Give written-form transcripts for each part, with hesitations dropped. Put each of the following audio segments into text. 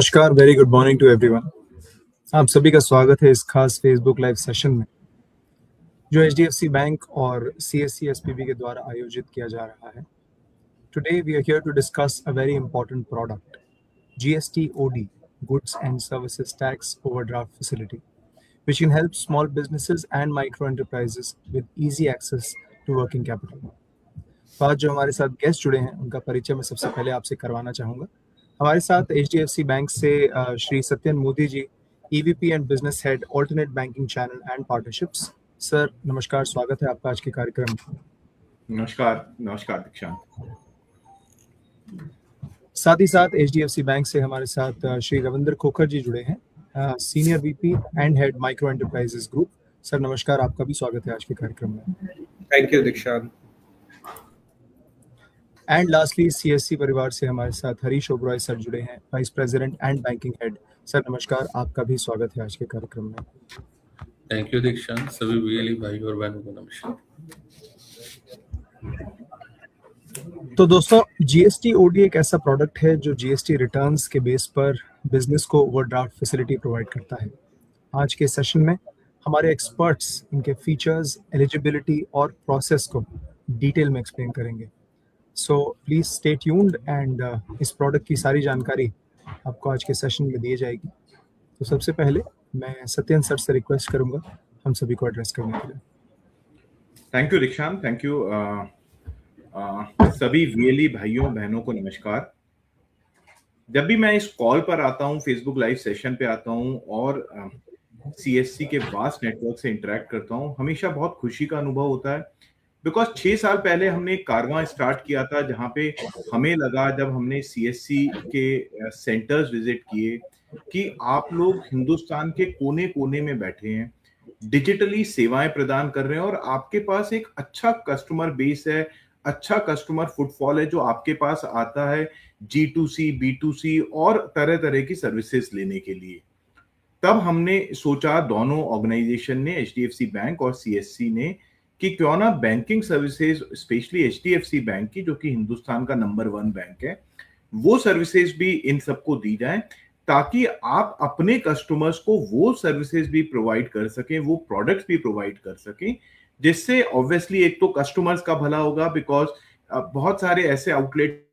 नमस्कार, very good morning to everyone. आप सभी का स्वागत है इस खास फेसबुक लाइव सेशन में जो एचडीएफसी बैंक और सीएससी एसपीबी के द्वारा आयोजित किया जा रहा है। Today we are here to discuss a very important product, GSTOD, Goods and Services Tax Overdraft Facility, which can help small businesses and micro enterprises with easy access to working capital. तो आज जो हमारे साथ guest जुड़े हैं उनका परिचय मैं सबसे पहले आपसे करवाना चाहूँगा। हमारे साथ एचडीएफसी बैंक से Shri Satyan Modi ji, EVP and business head, alternate banking channel and partnerships. Sir नमस्कार, स्वागत है आपका आज के कार्यक्रम में। नमस्कार दीक्षांत। साथ ही साथ एचडीएफसी बैंक से हमारे साथ श्री रविंद्र खोखर जी जुड़े हैं, senior VP and head micro enterprises group. Sir नमस्कार, आपका भी स्वागत है आज के कार्यक्रम में। थैंक यू दीक्षांत। एंड लास्टली सीएससी परिवार से हमारे साथ हरीश ओबरॉय सर जुड़े हैं, vice president and banking head. Sir नमस्कार, आपका भी स्वागत है आज के कार्यक्रम में। थैंक यू दीक्षांत। सभी वीएलई भाई और बहनों को नमस्कार। तो दोस्तों, जीएसटीओडी एक ऐसा प्रोडक्ट है जो जीएसटी रिटर्न्स के बेस पर बिजनेस को ओवरड्राफ्ट फैसिलिटी प्रोवाइड करता है। आज के सेशन में हमारे एक्सपर्ट्स इनके फीचर्स, एलिजिबिलिटी और प्रोसेस को डिटेल में एक्सप्लेन करेंगे। So please stay tuned and इस प्रोडक्ट की सारी जानकारी आपको आज के सेशन में दी जाएगी। तो सबसे पहले मैं सत्यन सर से रिक्वेस्ट करूंगा हम सभी को एड्रेस करने के लिए। थैंक यू दीक्षांत, थैंक यू। सभी वीएलई भाइयों बहनों को नमस्कार। जब भी मैं इस कॉल पर आता हूं, फेसबुक लाइव सेशन पे आता हूं और सीएससी के वास्ट नेटवर्क से इंटरेक्ट करता हूं, हमेशा बहुत खुशी का अनुभव होता है। बिकॉज 6 साल पहले हमने एक कारवां स्टार्ट किया था जहां पे हमें लगा, जब हमने सीएससी के सेंटर्स विजिट किए, कि आप लोग हिंदुस्तान के कोने कोने में बैठे हैं, डिजिटली सेवाएं प्रदान कर रहे हैं और आपके पास एक अच्छा कस्टमर बेस है, अच्छा कस्टमर फुटफॉल है जो आपके पास आता है G2C, B2C और तरह तरह की सर्विसेज लेने के लिए। तब हमने सोचा, दोनों ऑर्गेनाइजेशन ने, एचडीएफसी बैंक और सीएससी ने, कि क्यों ना banking services, specially HDFC bank की, जो कि हिंदुस्तान का नंबर 1 बैंक है, वो सर्विसेज भी इन सबको दी जाए, ताकि आप अपने कस्टमर्स को वो सर्विसेज भी प्रोवाइड कर सकें, वो प्रोडक्ट्स भी प्रोवाइड कर सकें, जिससे ऑब्वियसली एक तो कस्टमर्स का भला होगा, बिकॉज बहुत सारे ऐसे आउटलेट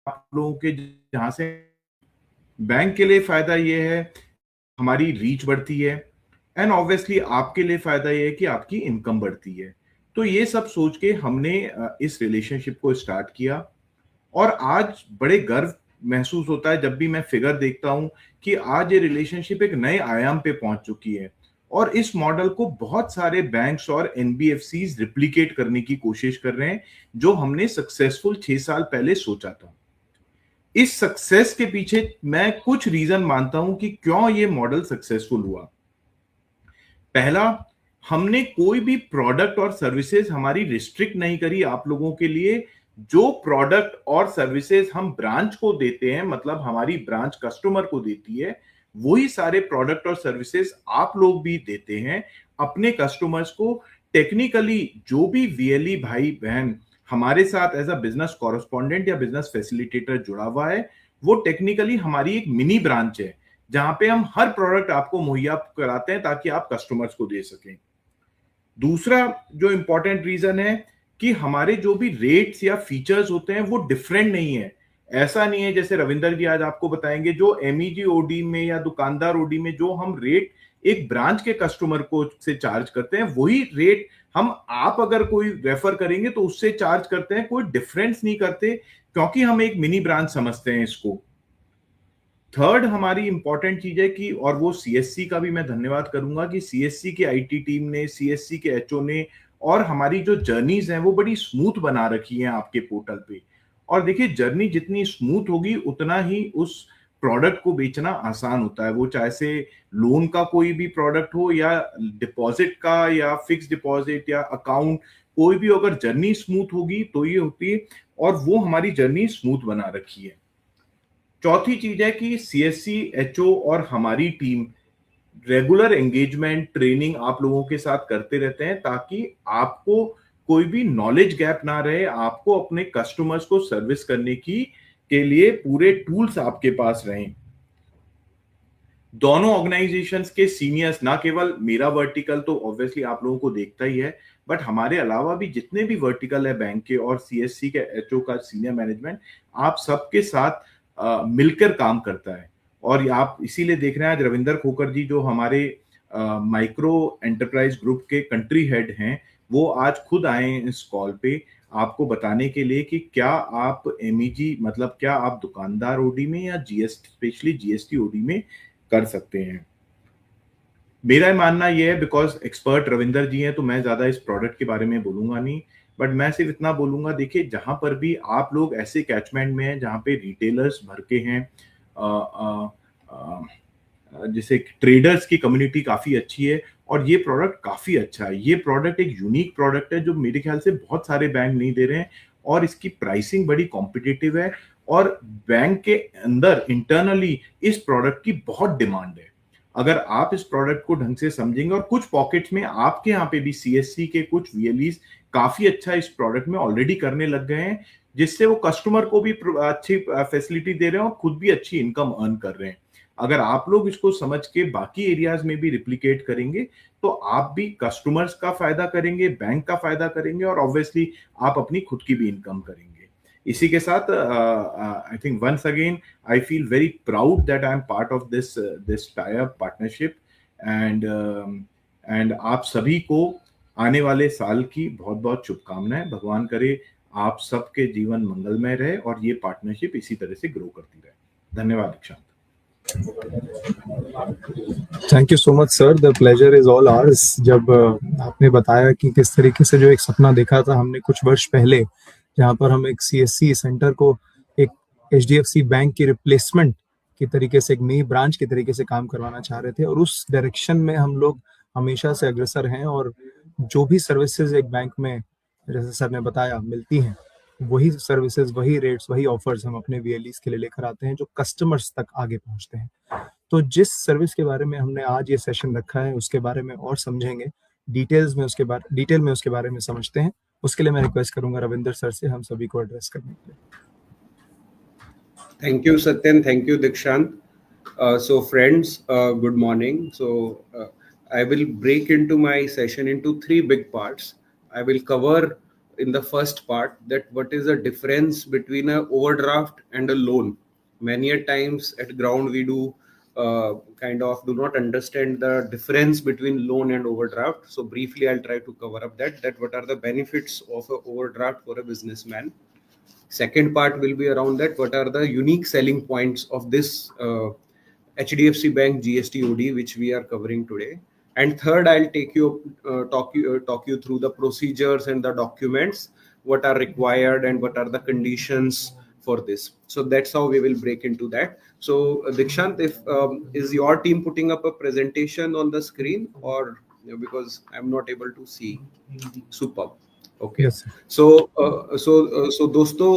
आप लोगों के, जहां से बैंक के लिए फायदा ये है हमारी रीच बढ़ती है, एंड ऑब्वियसली आपके लिए फायदा ये है कि आपकी इनकम बढ़ती है। तो ये सब सोच के हमने इस रिलेशनशिप को स्टार्ट किया और आज बड़े गर्व महसूस होता है जब भी मैं फिगर देखता हूं कि आज ये रिलेशनशिप एक नए आयाम पे पहुंच चुकी है और इस मॉडल को बहुत सारे बैंक्स और एनबीएफसीज रिप्लिकेट करने की कोशिश कर रहे हैं, जो हमने सक्सेसफुल 6 साल पहले सोचा था। इस सक्सेस के पीछे मैं कुछ रीजन मानता हूं कि क्यों ये मॉडल सक्सेसफुल हुआ। पहला, हमने कोई भी प्रोडक्ट और सर्विसेज हमारी रिस्ट्रिक्ट नहीं करी आप लोगों के लिए। जो प्रोडक्ट और सर्विसेज हम ब्रांच को देते हैं, मतलब हमारी ब्रांच कस्टमर को देती है, वही सारे प्रोडक्ट और सर्विसेज आप लोग भी देते हैं अपने कस्टमर्स को। टेक्निकली जो भी वीएलई भाई बहन हमारे साथ एज अ बिजनेस कॉरेस्पॉन्डेंट या बिजनेस फैसिलिटेटर जुड़ा हुआ है, वो टेक्निकली हमारी एक मिनी ब्रांच है, जहां पे हम हर प्रोडक्ट आपको मुहैया कराते हैं ताकि आप कस्टमर्स को दे सकें। दूसरा जो इंपॉर्टेंट रीजन है कि हमारे जो भी रेट्स या फीचर्स होते हैं वो डिफरेंट नहीं है। ऐसा नहीं है जैसे रविंदर जी आज आपको बताएंगे, जो एमईजी ओडी में या दुकानदार ओडी में जो हम रेट एक ब्रांच के कस्टमर को से चार्ज करते हैं, वही रेट हम आप अगर कोई रेफर करेंगे तो उससे चार्ज करते हैं। कोई डिफरेंस नहीं करते, क्योंकि हम एक मिनी ब्रांच समझते हैं इसको। थर्ड हमारी इंपॉर्टेंट चीज है कि, और वो सीएससी का भी मैं धन्यवाद करूंगा कि सीएससी के आईटी टीम ने, सीएससी के एचओ ने, और हमारी जो जर्नीज हैं वो बड़ी स्मूथ बना रखी हैं आपके पोर्टल पे। और देखिए, जर्नी जितनी स्मूथ होगी उतना ही उस प्रोडक्ट को बेचना आसान होता है। वो चाहे से लोन का कोई भी प्रोडक्ट हो या डिपॉजिट का या फिक्स डिपॉजिट या अकाउंट, कोई भी अगर जर्नी स्मूथ होगी तो ये होती है, और वो हमारी जर्नी स्मूथ बना रखी है। चौथी चीज है कि सीएससी, एचओ और हमारी टीम रेगुलर एंगेजमेंट ट्रेनिंग आप लोगों के साथ करते रहते हैं ताकि आपको कोई भी नॉलेज गैप ना रहे, आपको अपने कस्टमर्स को सर्विस करने के लिए पूरे टूल्स आपके पास रहें। दोनों ऑर्गेनाइजेशंस के सीनियर्स, ना केवल मेरा वर्टिकल तो ऑब्वियसली आप लोगों को देखता ही है, बट हमारे अलावा भी जितने भी वर्टिकल है बैंक के और सीएससी के एचओ का सीनियर मैनेजमेंट, आप सबके साथ मिलकर काम करता है। और आप इसीलिए देख रहे हैं आज रविंदर खोकर जी जो हमारे माइक्रो एंटरप्राइज ग्रुप के कंट्री हेड हैं, वो आज खुद आए हैं इस कॉल पे आपको बताने के लिए कि क्या आप एमईजी मतलब क्या आप दुकानदार ओडी में या जीएसटी स्पेशली जीएसटी ओडी में कर सकते हैं। मेरा मानना यह है, बिकॉज एक्सपर्ट रविंदर जी हैं तो मैं ज्यादा इस प्रोडक्ट के बारे में बोलूंगा नहीं, बट मैं सिर्फ इतना बोलूंगा, देखिए जहां पर भी आप लोग ऐसे कैचमेंट में हैं जहां पे रिटेलर्स भर के हैं, जैसे ट्रेडर्स की कम्युनिटी काफी अच्छी है और ये प्रोडक्ट काफी अच्छा है। ये प्रोडक्ट एक यूनिक प्रोडक्ट है जो मेरे ख्याल से बहुत सारे बैंक नहीं दे रहे हैं और इसकी प्राइसिंग बड़ी कॉम्पिटिटिव है और बैंक के अंदर इंटरनली इस प्रोडक्ट की बहुत डिमांड है। अगर आप इस प्रोडक्ट को ढंग से समझेंगे और कुछ पॉकेट्स में आपके यहाँ पे भी सीएससी के कुछ वीएलईज काफी अच्छा इस प्रोडक्ट में ऑलरेडी करने लग गए हैं, जिससे वो कस्टमर को भी अच्छी फैसिलिटी दे रहे हैं और खुद भी अच्छी इनकम अर्न कर रहे हैं। अगर आप लोग इसको समझ के बाकी एरियाज में भी रिप्लिकेट करेंगे तो आप भी कस्टमर्स का फायदा करेंगे, बैंक का फायदा करेंगे और ऑब्वियसली आप अपनी खुद की भी इनकम करेंगे। इसी के साथ I think once again I feel very proud that I am part of this tie-up partnership and आप सभी को आने वाले साल की बहुत बहुत शुभकामनाएं। भगवान करे आप सबके जीवन मंगलमय रहे और ये पार्टनरशिप इसी तरह से ग्रो करती रहे। धन्यवाद दीक्षांत। Thank you so much sir, the pleasure is all hours. जब आपने बताया कि किस तरीके से जो एक सपना देखा था हमने कुछ वर्ष पहले, जहां पर हम एक सीएससी सेंटर को एक एचडीएफसी बैंक की रिप्लेसमेंट की तरीके से, एक नई ब्रांच की तरीके से काम करवाना चाह रहे थे और उस डायरेक्शन में हम लोग हमेशा से अग्रसर हैं और जो भी सर्विसेज एक बैंक में जैसे सर ने बताया मिलती हैं, वही सर्विसेज, वही रेट्स, वही ऑफर्स हम अपने वीएलईज के लिए लेकर आते हैं जो कस्टमर्स तक आगे पहुंचते हैं। तो जिस सर्विस के बारे में हमने आज ये सेशन रखा है उसके बारे में और समझेंगे, डिटेल में उसके बारे में समझते हैं। उसके लिए मैं रिक्वेस्ट करूंगा रविंदर सर से हम सभी को एड्रेस करने के लिए। Thank you, Satyan. Thank you, Dikshant. So friends, good morning. So I will break into my session into 3 big parts. I will cover in the first part that what is the difference between an overdraft and a loan. Many a times at ground we do do not understand the difference between loan and overdraft. So briefly I'll try to cover up that what are the benefits of an overdraft for a businessman. Second part will be around that what are the unique selling points of this HDFC Bank GST OD which we are covering today. And third, I'll talk you through the procedures and the documents, what are required and what are the conditions for this. So that's how we will break into that. So Dikshant, if is your team putting up a presentation on the screen or because I'm not able to see? Superb. Okay. Yes, So दोस्तों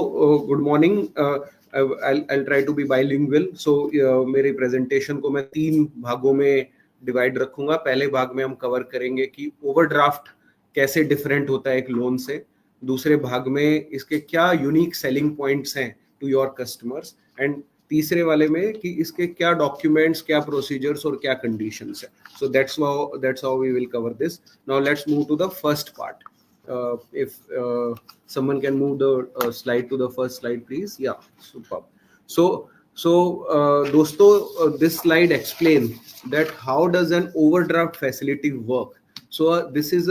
good morning. I'll try to be bilingual. So मेरी presentation को मैं 3 भागों में divide रखूंगा। पहले भाग में हम कवर करेंगे कि ओवरड्राफ्ट कैसे डिफरेंट होता है एक लोन से। दूसरे भाग में इसके क्या यूनिक सेलिंग पॉइंट्स हैं टू योर कस्टमर्स, एंड तीसरे वाले में कि इसके क्या डॉक्यूमेंट्स, क्या प्रोसीजर्स और क्या कंडीशंस है। So that's how we will cover this. Now let's move to the first part. If someone can move the slide to the first slide, please. Yeah, superb. So दोस्तों, this slide explains that how does an overdraft facility work. So this is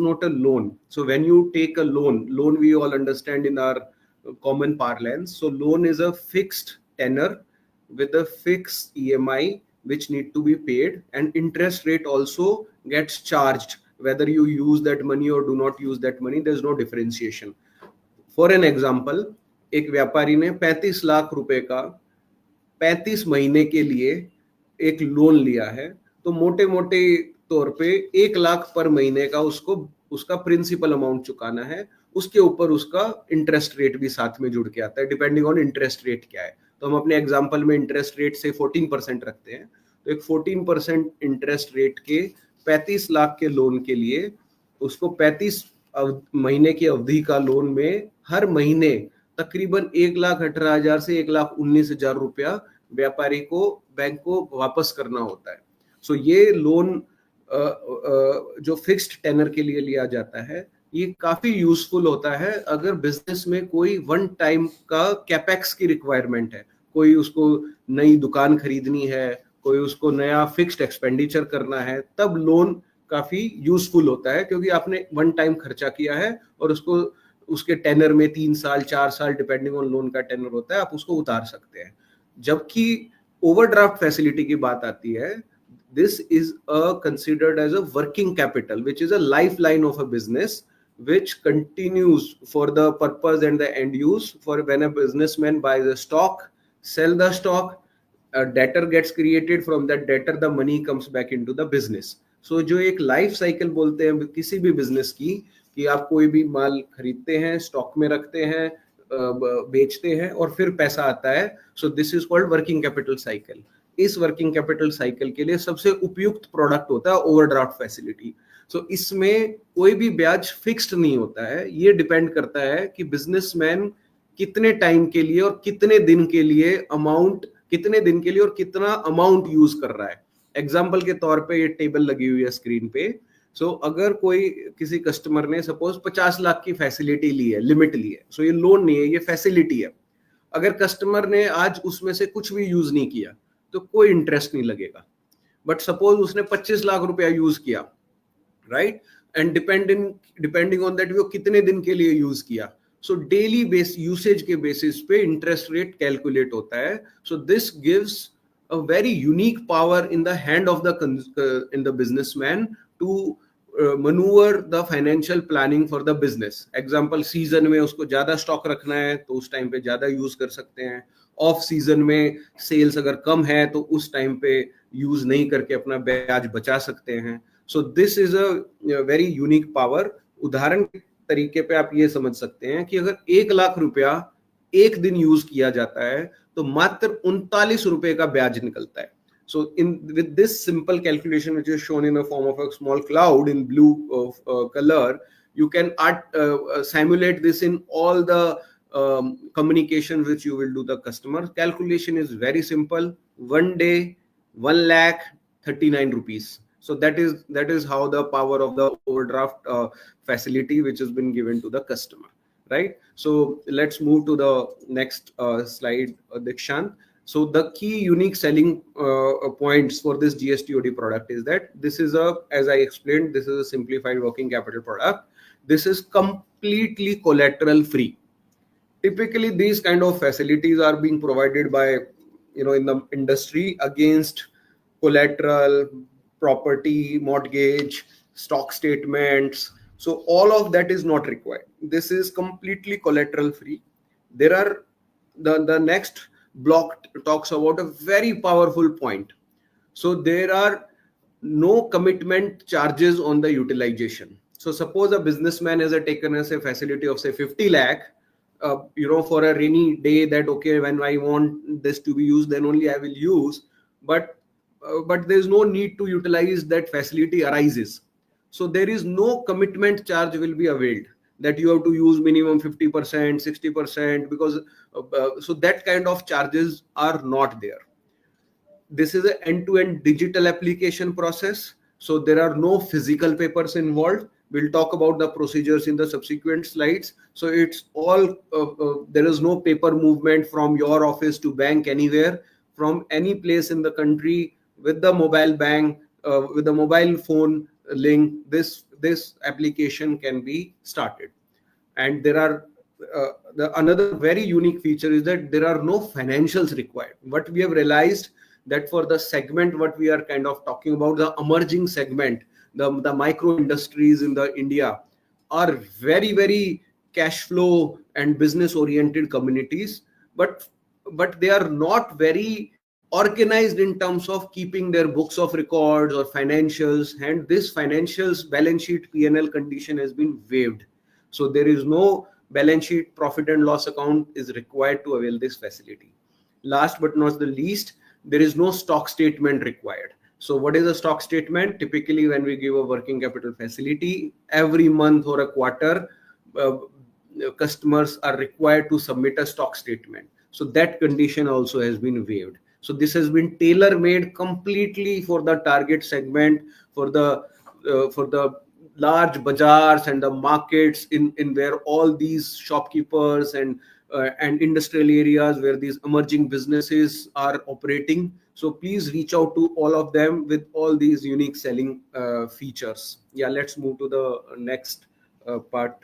not a loan. So when you take a loan we all understand in our common parlance. So loan is a fixed tenor with a fixed EMI which need to be paid, and interest rate also gets charged whether you use that money or do not use that money. There's no differentiation. For an example, एक व्यापारी ने 35 लाख रुपए का 35 महीने के लिए एक loan लिया है, तो मोटे मोटे तौर पे 1 लाख पर महीने का उसको उसका प्रिंसिपल अमाउंट चुकाना है। उसके ऊपर उसका इंटरेस्ट रेट भी साथ में जुड़ के आता है, डिपेंडिंग ऑन इंटरेस्ट रेट क्या है। तो हम अपने एग्जांपल में इंटरेस्ट रेट से 14% रखते हैं, तो एक 14% इंटरेस्ट रेट के 35 लाख के लोन के लिए उसको 35 महीने की अवधि का लोन में हर महीने तकरीबन 1,18,000 से 1,19,000 रुपया व्यापारी को बैंक को वापस करना होता है। सो ये लोन जो फिक्स्ड टेनर के लिए लिया जाता है, ये काफी यूजफुल होता है अगर बिजनेस में कोई वन टाइम का कैपेक्स की रिक्वायरमेंट है, कोई उसको नई दुकान खरीदनी है, कोई उसको नया फिक्स्ड एक्सपेंडिचर करना है, तब लोन काफी यूजफुल होता है क्योंकि आपने वन टाइम खर्चा किया है और उसको उसके टेनर में 3 साल 4 साल डिपेंडिंग ऑन लोन का टेनर होता है, आप उसको उतार सकते हैं। जबकि ओवरड्राफ्ट फैसिलिटी की बात आती है, this is considered as a working capital, which is a lifeline of a business, which continues for the purpose and the end use. For when a businessman buys a stock, sell the stock, a debtor gets created, from that debtor the money comes back into the business. So जो एक life cycle बोलते हैं किसी भी business की, कि आप कोई भी माल खरीदते हैं, स्टॉक में रखते हैं, बेचते हैं और फिर पैसा आता है, so this is called working capital cycle. इस वर्किंग कैपिटल साइकिल के लिए सबसे उपयुक्त प्रोडक्ट होता है ओवरड्राफ्ट फैसिलिटी। सो इसमें कोई भी ब्याज फिक्स्ड नहीं होता है, ये डिपेंड करता है कि बिजनेसमैन कितने टाइम के लिए और कितने दिन के लिए और कितना अमाउंट यूज कर रहा है। एग्जाम्पल के तौर पे ये टेबल लगी हुई है स्क्रीन पे। सो अगर कोई किसी कस्टमर ने सपोज 50 लाख की फैसिलिटी ली है, लिमिट ली है, सो ये लोन नहीं है, ये फैसिलिटी है। अगर कस्टमर ने आज उसमें से कुछ भी यूज नहीं किया तो कोई इंटरेस्ट नहीं लगेगा। बट सपोज उसने 25 लाख रुपया यूज किया, right, and depending on that वो कितने दिन के लिए यूज किया, सो डेली बेस यूसेज के बेसिस पे इंटरेस्ट रेट कैलकुलेट होता है। So this gives a very unique power in the hand of the businessman to maneuver the financial planning for the business. Example, season में उसको ज्यादा stock रखना है तो उस टाइम पे ज्यादा यूज कर सकते हैं। ऑफ सीजन में सेल्स अगर कम है तो उस टाइम पे यूज नहीं करके अपना ब्याज बचा सकते हैं। So this is a very unique power. उदाहरण के तरीके पे आप ये समझ सकते हैं कि अगर 1 लाख रुपया एक दिन यूज किया जाता है तो मात्र 39 रुपए का ब्याज निकलता है। So with this simple calculation, which is shown in a form of a small cloud in blue color, you can simulate this in all the communication which you will do the customer. Calculation is very simple. 1 day, 1,39,000 rupees. So that is how the power of the overdraft facility which has been given to the customer. Right. So let's move to the next slide, Dikshant. So the key unique selling points for this GSTOD product is that this is as I explained, this is a simplified working capital product. This is completely collateral free. Typically, these kind of facilities are being provided by, in the industry against collateral, property, mortgage, stock statements. So all of that is not required. This is completely collateral free. There are the next block talks about a very powerful point. So there are no commitment charges on the utilization. So suppose a businessman has taken as a facility of say 50 lakh, for a rainy day, that okay, when I want this to be used, then only I will use. But there is no need to utilize that facility arises. So there is no commitment charge will be availed that you have to use minimum 50%, 60%, because so that kind of charges are not there. This is an end-to-end digital application process. So there are no physical papers involved. We'll talk about the procedures in the subsequent slides. So it's all, there is no paper movement from your office to bank anywhere, from any place in the country with the mobile bank, with the mobile phone link, this application can be started. And there are another very unique feature is that there are no financials required. What we have realized that for the segment what we are kind of talking about, the emerging segment, the micro industries in the India are very, very cash flow and business oriented communities, but they are not very organized in terms of keeping their books of records or financials, and this financials balance sheet P&L condition has been waived. So there is no balance sheet profit and loss account is required to avail this facility. Last but not the least, there is no stock statement required. So what is a stock statement? Typically when we give a working capital facility, every month or a quarter, customers are required to submit a stock statement. So that condition also has been waived. So this has been tailor made completely for the target segment, for the large bazaars and the markets in where all these shopkeepers and industrial areas where these emerging businesses are operating. So please reach out to all of them with all these unique selling features. Yeah, let's move to the next part,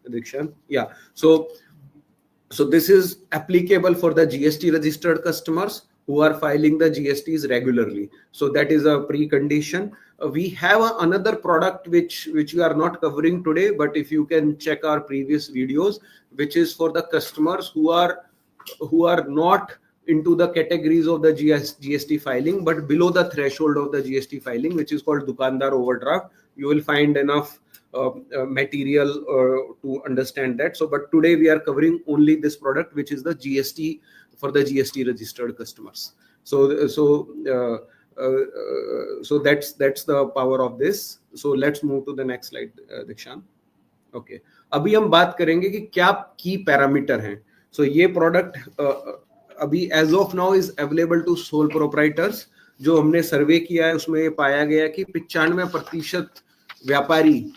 Dikshan. Yeah, so this is applicable for the GST registered customers who are filing the GSTs regularly. So that is a precondition. We have another product which we are not covering today, but if you can check our previous videos, which is for the customers who are not into the categories of the GST filing, but below the threshold of the GST filing, which is called Dukandar overdraft. You will find enough material to understand that. So, but today we are covering only this product, which is the GST for the GST registered customers. So that's the power of this. So let's move to the next slide, Dikshan. Okay. अभी हम बात करेंगे कि क्या की parameter हैं. So ये product अभी as of now is available to sole proprietors. जो हमने सर्वे किया है उसमें ये पाया गया कि 95% व्यापारी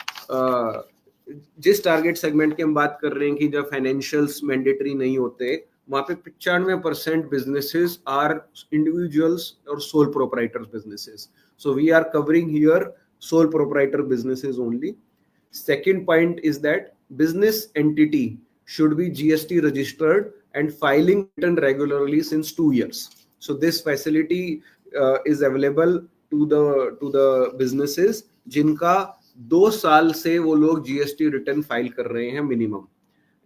जिस टारगेट सेगमेंट की हम बात कर रहे हैं कि जब फाइनेंशियल्स मैंडेटरी नहीं होते, वहां पे 95% बिजनेसेस आर इंडिविजुअल्स और sole proprietor businesses. So we are covering here sole proprietor businesses only. Second point is that business entity should be GST registered and filing return regularly since 2 years. So this facility is available to the businesses जिनका 2 साल से वो लोग GST return file कर रहे हैं minimum.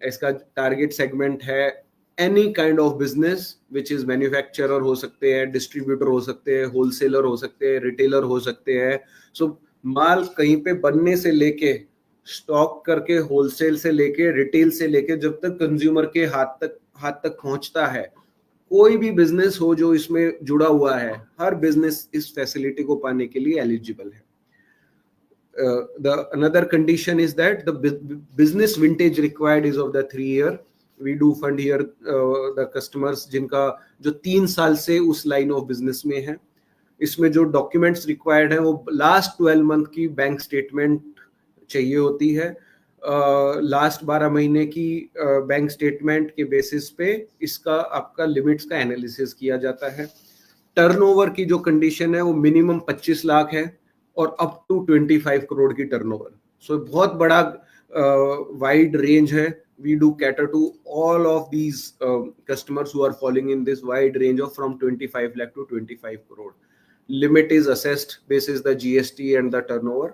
इसका target segment है any kind of business which is manufacturer हो सकते हैं, डिस्ट्रीब्यूटर हो सकते हैं, होलसेलर हो सकते हैं, रिटेलर हो सकते हैं. सो माल कहीं पे बनने से लेके स्टॉक करके होलसेल से लेके रिटेल से लेके जब तक कंज्यूमर के हाथ तक पहुंचता है, कोई भी बिजनेस हो जो इसमें जुड़ा हुआ है, हर बिजनेस इस फैसिलिटी को पाने के लिए एलिजिबल है. The another condition is that the business vintage required is of the 3 year. We do fund here the customers जिनका जो 3 साल से उस लाइन ऑफ बिजनेस में है. इसमें जो डॉक्यूमेंट्स रिक्वायर्ड है वो लास्ट 12 मंथ की बैंक स्टेटमेंट चाहिए होती है. लास्ट 12 महीने की बैंक स्टेटमेंट के बेसिस पे इसका आपका लिमिट्स का एनालिसिस किया जाता है. टर्नओवर की जो कंडीशन है वो मिनिमम 25 लाख है और अप टू 25 करोड़ की टर्नओवर. सो बहुत बड़ा वाइड रेंज है. We do cater to all of these customers who are falling in this wide range of from 25 lakh to 25 crore. Limit is assessed basis the GST and the turnover.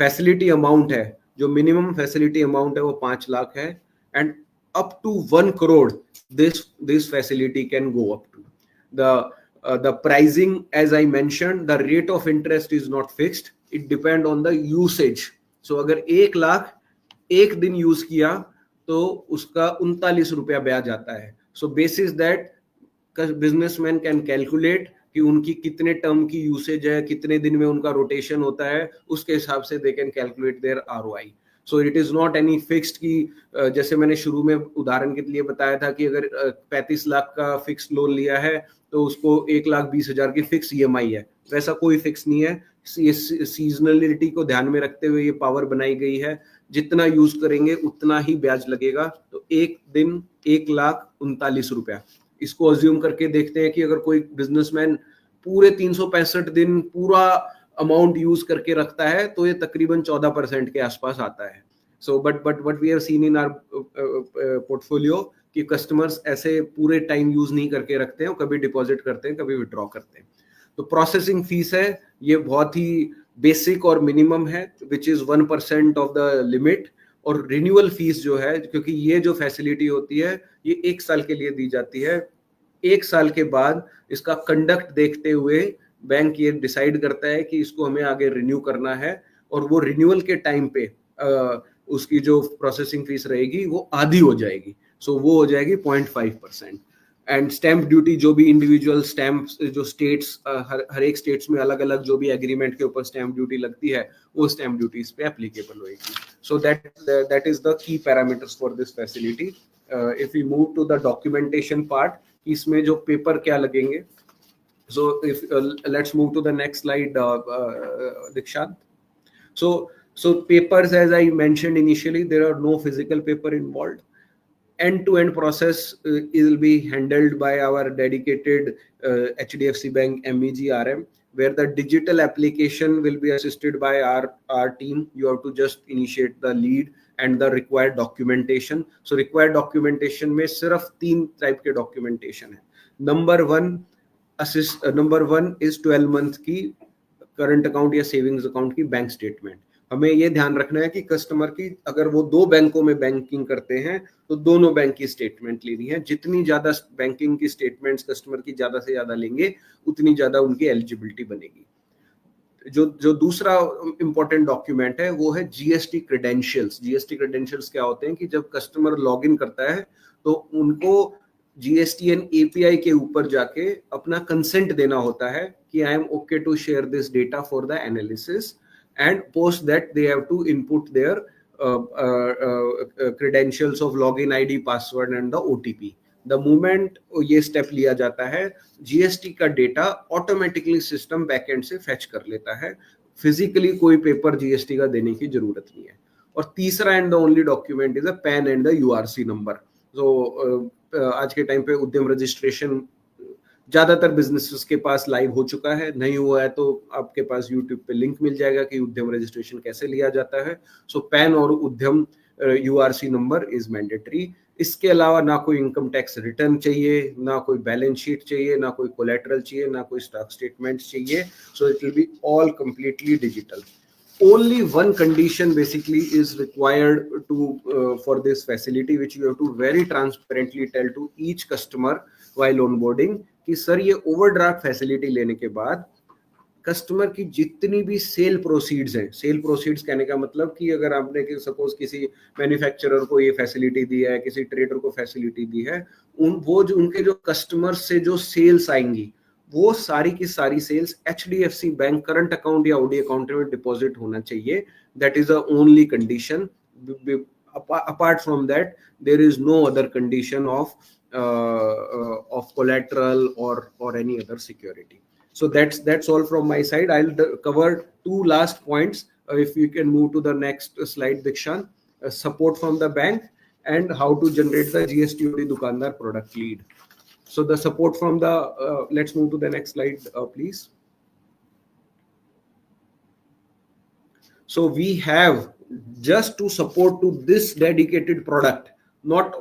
Facility amount है, जो minimum facility amount है वो 5 लाख है and up to 1 crore this facility can go up to. The pricing, as I mentioned, the rate of interest is not fixed. It depend on the usage. So अगर 1 लाख एक दिन use किया तो उसका 39 रुपया ब्याज आता है. So basis that businessman can calculate कि उनकी कितने टर्म की यूसेज है, कितने दिन में उनका रोटेशन होता है, उसके हिसाब से they can calculate their ROI. So it is not any fixed कि जैसे मैंने शुरू में उदाहरण के लिए बताया था कि अगर 35 लाख का फिक्स लोन लिया है तो उसको 1,20,000 की फिक्स EMI है. वैसा कोई फिक्स नहीं है. सीजनलिटी को ध्यान में रखते हुए ये पावर बनाई गई है. जितना यूज करेंगे उतना ही ब्याज लगेगा. तो एक दिन 1,39,000 रुपया, इसको अज्यूम करके देखते हैं कि अगर कोई बिजनेसमैन पूरे 365 दिन पूरा अमाउंट यूज करके रखता है तो ये तकरीबन 14% के आसपास आता है. So but what we have seen in our portfolio कि कस्टमर्स ऐसे पूरे टाइम यूज नहीं करके रखते हैं, कभी डिपॉजिट करते हैं, कभी विड्रॉ करते हैं. तो प्रोसेसिंग फीस है, ये बहुत ही बेसिक और मिनिमम है, which is 1% of the limit. और रिन्यूअल फीस जो है, क्योंकि ये जो फैसिलिटी होती है ये 1 साल के लिए दी जाती है. 1 साल के बाद इसका कंडक्ट देखते हुए बैंक ये डिसाइड करता है कि इसको हमें आगे रिन्यू करना है, और वो रिन्यूअल के टाइम पे उसकी जो प्रोसेसिंग फीस रहेगी वो आधी हो जाएगी. सो वो हो जाएगी 0.5%. एंड स्टैंप ड्यूटी जो भी इंडिविजुअल स्टैंप जो स्टेट्स हर एक स्टेट्स में अलग अलग जो भी एग्रीमेंट के ऊपर स्टैंप ड्यूटी लगती है वो स्टैंप ड्यूटी इस पे एप्लीकेबल होगी. So that is the key parameters for this facility. If you move to the documentation part, इसमें जो पेपर क्या लगेंगे. So if let's move to the next slide, Dikshant. So papers, as I mentioned initially, there are no physical paper involved. End-to-end process will be handled by our dedicated HDFC Bank MEG RM, where the digital application will be assisted by our team. You have to just initiate the lead and the required documentation. So required documentation में सिर्फ 3 type के documentation है. Number one is 12 month की current account या savings account की bank statement. हमें ये ध्यान रखना है कि कस्टमर की अगर वो 2 बैंकों में बैंकिंग करते हैं तो दोनों बैंक की स्टेटमेंट लेनी है. जितनी ज्यादा बैंकिंग की स्टेटमेंट्स कस्टमर की ज्यादा से ज्यादा लेंगे उतनी ज्यादा उनकी एलिजिबिलिटी बनेगी. जो दूसरा इंपॉर्टेंट डॉक्यूमेंट है वो है जीएसटी क्रेडेंशियल्स. जीएसटी क्रेडेंशियल्स क्या होते हैं कि जब कस्टमर लॉग इन करता है तो उनको GSTN API के ऊपर जाके अपना कंसेंट देना होता है कि I am okay to share this data for the analysis, and post that they have to input their credentials of login ID, password and the OTP. The moment ये step लिया जाता है, GST का data automatically system backend से fetch कर लेता है. Physically कोई पेपर GST का देने की जरूरत नहीं है. और तीसरा and the only document is a pan and the URC number. So आज के टाइम पे उद्यम रजिस्ट्रेशन ज्यादातर बिजनेसेस के पास लाइव हो चुका है. नहीं हुआ है तो आपके पास YouTube पे लिंक मिल जाएगा कि उद्यम रजिस्ट्रेशन कैसे लिया जाता है. सो पैन और उद्यम URC नंबर इज मैंडेटरी. इसके अलावा ना कोई इनकम टैक्स रिटर्न चाहिए, ना कोई बैलेंस शीट चाहिए, ना कोई कोलैटरल चाहिए, ना कोई स्टॉक स्टेटमेंट चाहिए. So it will be all completely digital. Only one condition basically is required to for this facility, which you have to very transparently tell to each customer while onboarding कि sir ये overdraft facility लेने के बाद customer की जितनी भी cell proceeds हैं, cell proceeds कहने का मतलब कि अगर आपने सपोज किसी मैन्युफैक्चरर को ये फैसिलिटी दी है, किसी ट्रेडर को फैसिलिटी दी है, उनके जो कस्टमर से जो सेल्स आएंगी वो सारी की सारी sales HDFC bank current account या OD अकाउंट में डिपॉजिट होना चाहिए. That is the only condition. Apart from that there is no other condition of collateral or any other security. So that's all from my side. I'll cover 2 last points. If you can move to the next slide, Dikshant. Support from the bank and how to generate the GST OD Dukandar product lead. So the support from the let's move to the next slide, please. So we have just to support to this dedicated product, not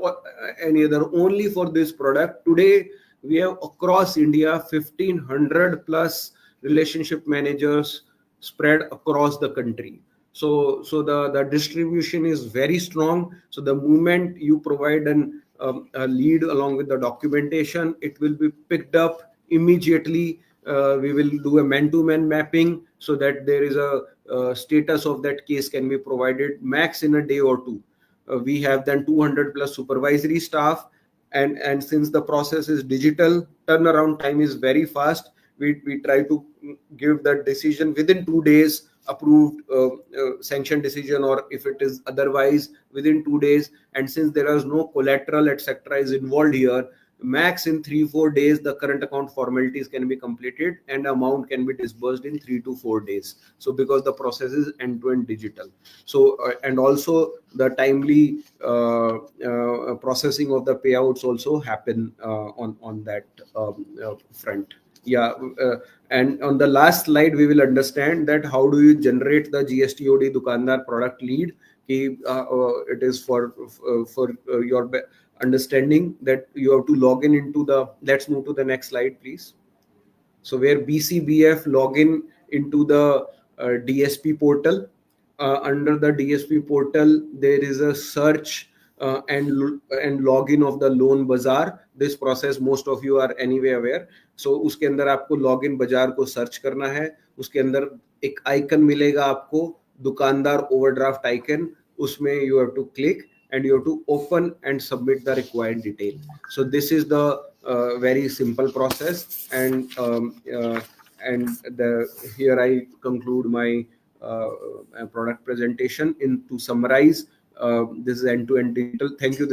any other, only for this product. Today we have across India 1500 plus relationship managers spread across the country. So the distribution is very strong. So the moment you provide a lead along with the documentation, it will be picked up immediately. We will do a man-to-man mapping so that there is a status of that case can be provided max in a day or 2. We have then 200 plus supervisory staff, and since the process is digital, turnaround time is very fast. We try to give that decision within 2 days, approved sanction decision, or if it is otherwise within 2 days. And since there is no collateral etc. is involved here, max in 3-4 days the current account formalities can be completed and amount can be disbursed in 3 to 4 days. So because the process is end-to-end digital. So and also the timely processing of the payouts also happen on that front. And on the last slide we will understand that how do you generate the GST OD Dukandar product lead. It is for your understanding that you have to log in into the, let's move to the next slide please. So where BCBF login into the DSP portal. Under the DSP portal there is a search and login of the Loan Bazaar. This process most of you are anyway aware. So उसके अंदर आपको login बाजार को search करना है. उसके अंदर एक आइकन मिलेगा आपको दुकानदार ओवरड्राफ्ट आइकन, उसमें you have to click and you have to open and submit the required detail. So this is the very simple process, and here I conclude my product presentation. To summarize, this is end-to-end digital. Thank you.